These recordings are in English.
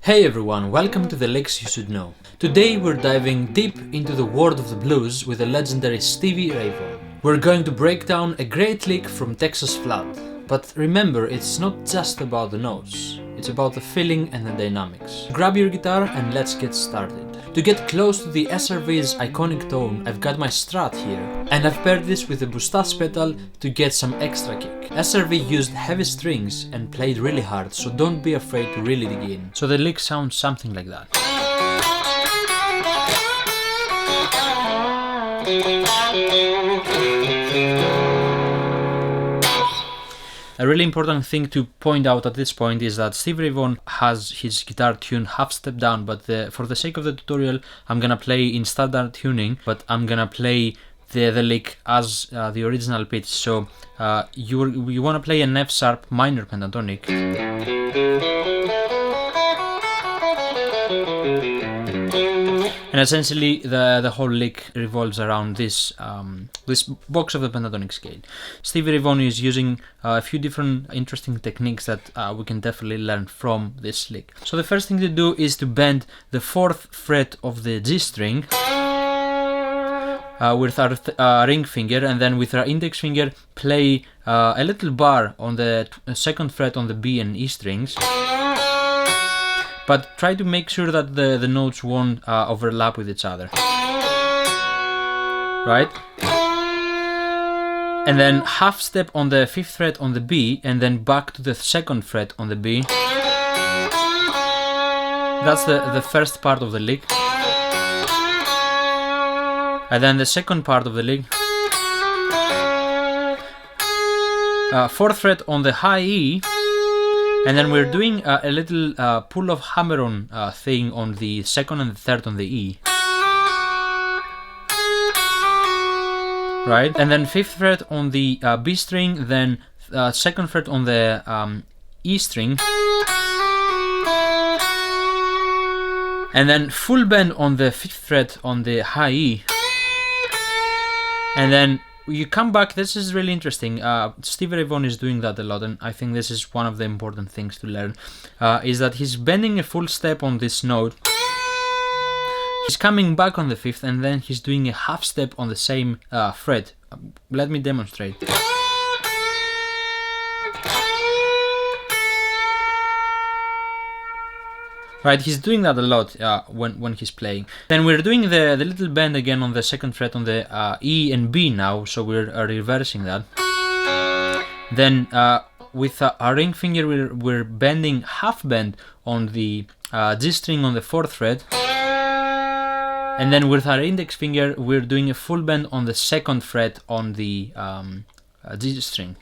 Hey everyone, welcome to the Licks You Should Know. Today we're diving deep into the world of the blues with the legendary Stevie Ray Vaughan. We're going to break down a great lick from Texas Flood. But remember, it's not just about the notes, it's about the feeling and the dynamics. Grab your guitar and let's get started. To get close to the SRV's iconic tone, I've got my Strat here, and I've paired this with the Boustache pedal to get some extra kick. SRV used heavy strings and played really hard, so don't be afraid to really dig in. So the lick sounds something like that. A really important thing to point out at this point is that Stevie Ray Vaughan has his guitar tuned half step down, but for the sake of the tutorial I'm gonna play in standard tuning, but I'm gonna play the lick as the original pitch. So you wanna play an F sharp minor pentatonic, and essentially the whole lick revolves around this this box of the pentatonic scale. Stevie Ray Vaughan is using a few different interesting techniques that we can definitely learn from this lick. So the first thing to do is to bend the 4th fret of the G string with our ring finger, and then with our index finger play a little bar on the 2nd fret on the B and E strings. But try to make sure that the notes won't overlap with each other. Right? And then half step on the 5th fret on the B, and then back to the 2nd fret on the B. That's the first part of the lick. And then the second part of the lick. 4th fret on the high E. And then we're doing a little pull of hammer-on thing on the 2nd and the 3rd on the E. Right? And then 5th fret on the B string, then 2nd fret on the E string. And then full bend on the 5th fret on the high E. And then you come back. This is really interesting. Stevie Ray Vaughan is doing that a lot, and I think this is one of the important things to learn, is that he's bending a full step on this note. He's coming back on the 5th, and then he's doing a half step on the same fret. Let me demonstrate. Right, he's doing that a lot when he's playing. Then we're doing the little bend again on the 2nd fret on the E and B now, so we're reversing that. Then with our ring finger we're bending half bend on the G string on the 4th fret. And then with our index finger we're doing a full bend on the 2nd fret on the G string.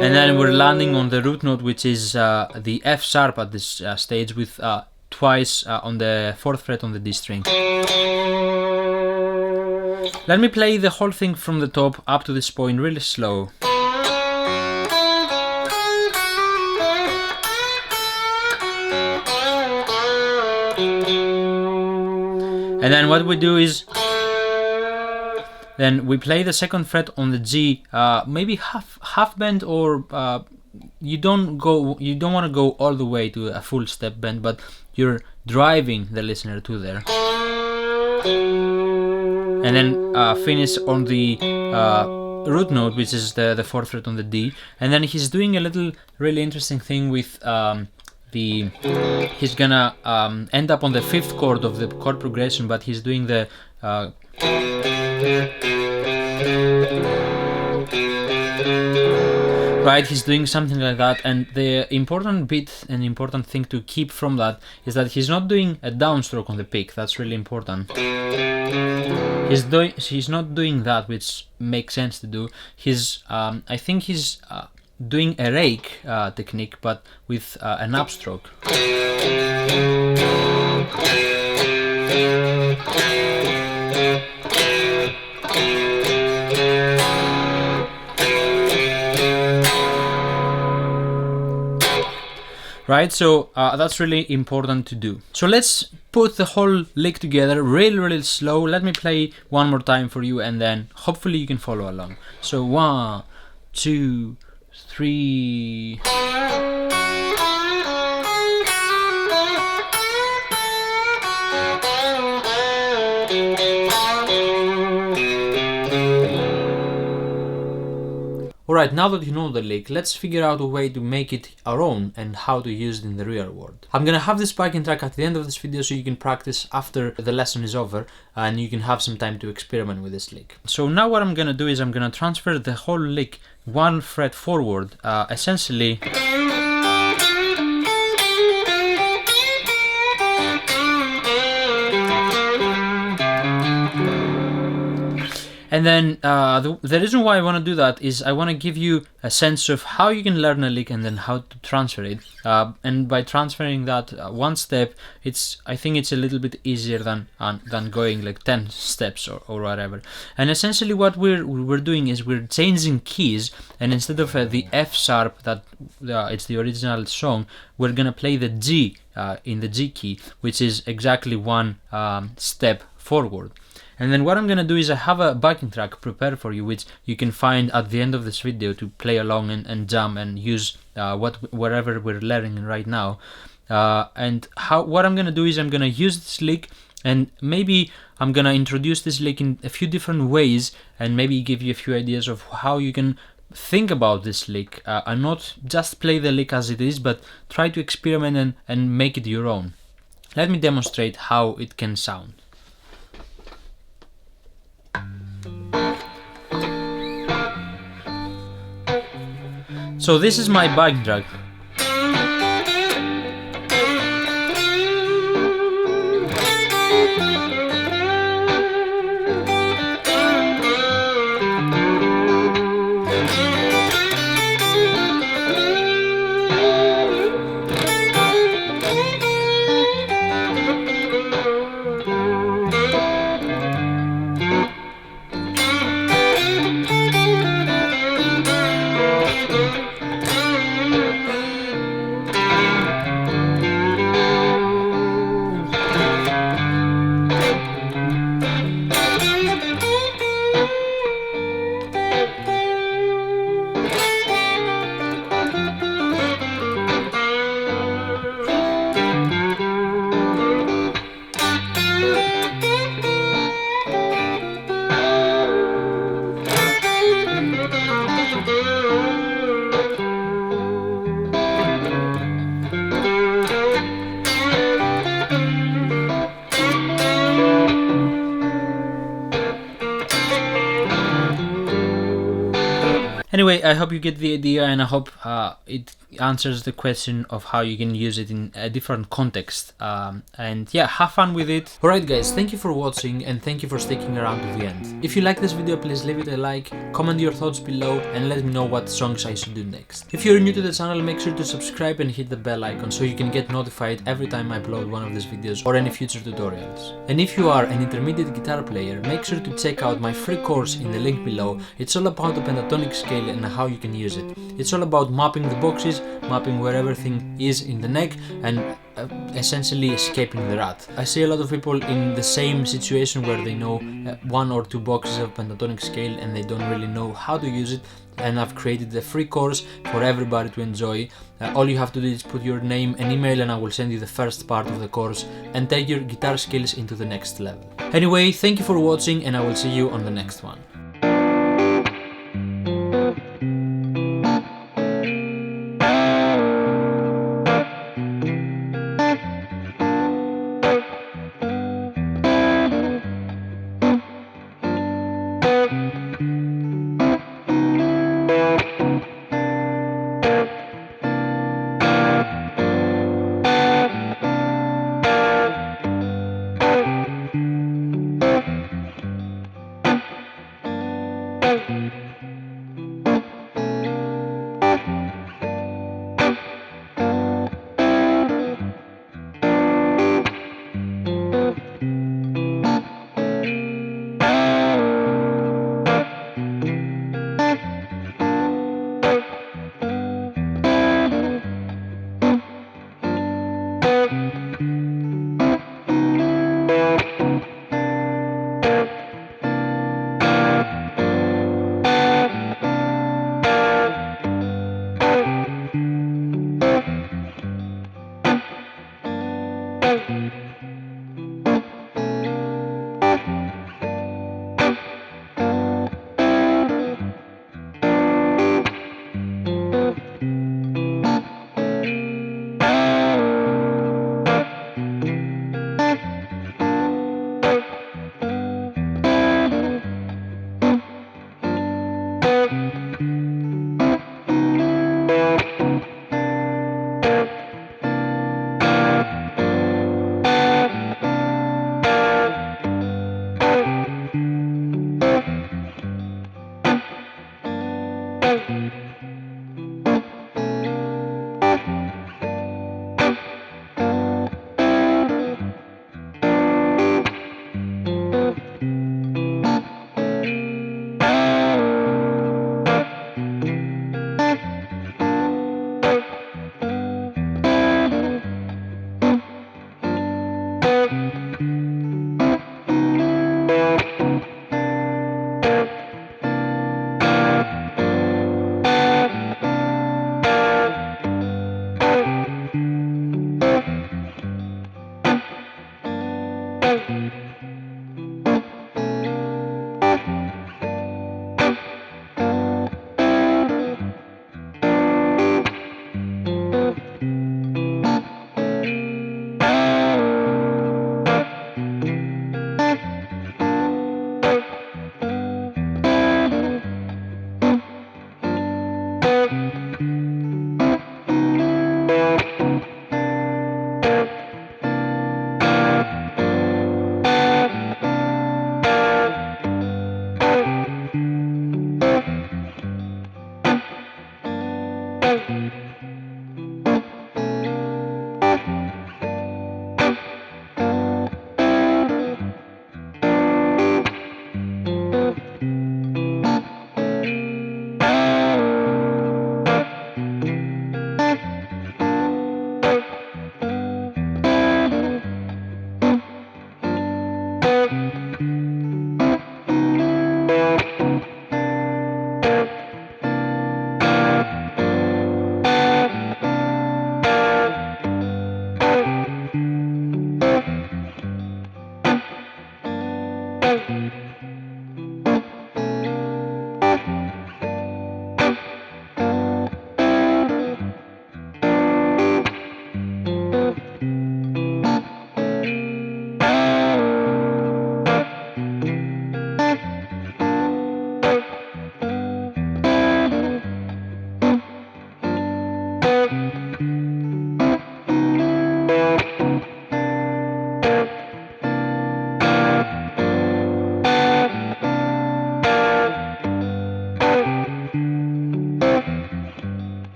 And then we're landing on the root note, which is the F sharp at this stage, with twice on the 4th fret on the D string. Let me play the whole thing from the top up to this point really slow. And then what we do is, then we play the 2nd fret on the G, maybe half bend, or you don't want to go all the way to a full step bend, but you're driving the listener to there. And then finish on the root note, which is the 4th fret on the D. And then he's doing a little really interesting thing with he's gonna end up on the 5th chord of the chord progression, but he's doing the right, he's doing something like that, and the important bit and important thing to keep from that is that he's not doing a downstroke on the pick. That's really important. He's not doing that, which makes sense to do. I think he's doing a rake technique, but with an upstroke. Right, so that's really important to do. So let's put the whole lick together really slow. Let me play one more time for you, and then hopefully you can follow along. So 1, 2, 3. Alright, now that you know the lick, let's figure out a way to make it our own and how to use it in the real world. I'm gonna have this backing track at the end of this video so you can practice after the lesson is over and you can have some time to experiment with this lick. So now what I'm gonna do is I'm gonna transfer the whole lick 1 fret forward, essentially. And then the reason why I want to do that is I want to give you a sense of how you can learn a lick and then how to transfer it. And by transferring that one step, I think it's a little bit easier than going like 10 steps or whatever. And essentially what we're doing is we're changing keys, and instead of the F sharp that it's the original song, we're gonna play the G in the G key, which is exactly 1 step forward. And then what I'm gonna do is I have a backing track prepared for you, which you can find at the end of this video to play along and jam and use whatever we're learning right now. What I'm gonna do is I'm gonna use this lick, and maybe I'm gonna introduce this lick in a few different ways, and maybe give you a few ideas of how you can think about this lick and not just play the lick as it is, but try to experiment and make it your own. Let me demonstrate how it can sound. So this is my backing track. Anyway, I hope you get the idea, and I hope it answers the question of how you can use it in a different context. And yeah, have fun with it. Alright guys, thank you for watching and thank you for sticking around to the end. If you like this video, please leave it a like, comment your thoughts below, and let me know what songs I should do next. If you're new to the channel, make sure to subscribe and hit the bell icon so you can get notified every time I upload one of these videos or any future tutorials. And if you are an intermediate guitar player, make sure to check out my free course in the link below. It's all about the pentatonic scale and how you can use it. It's all about mapping the boxes, mapping where everything is in the neck, and essentially escaping the rut. I see a lot of people in the same situation where they know 1 or 2 boxes of pentatonic scale and they don't really know how to use it, and I've created a free course for everybody to enjoy. All you have to do is put your name and email and I will send you the first part of the course and take your guitar skills into the next level. Anyway, thank you for watching and I will see you on the next one.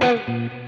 Bye.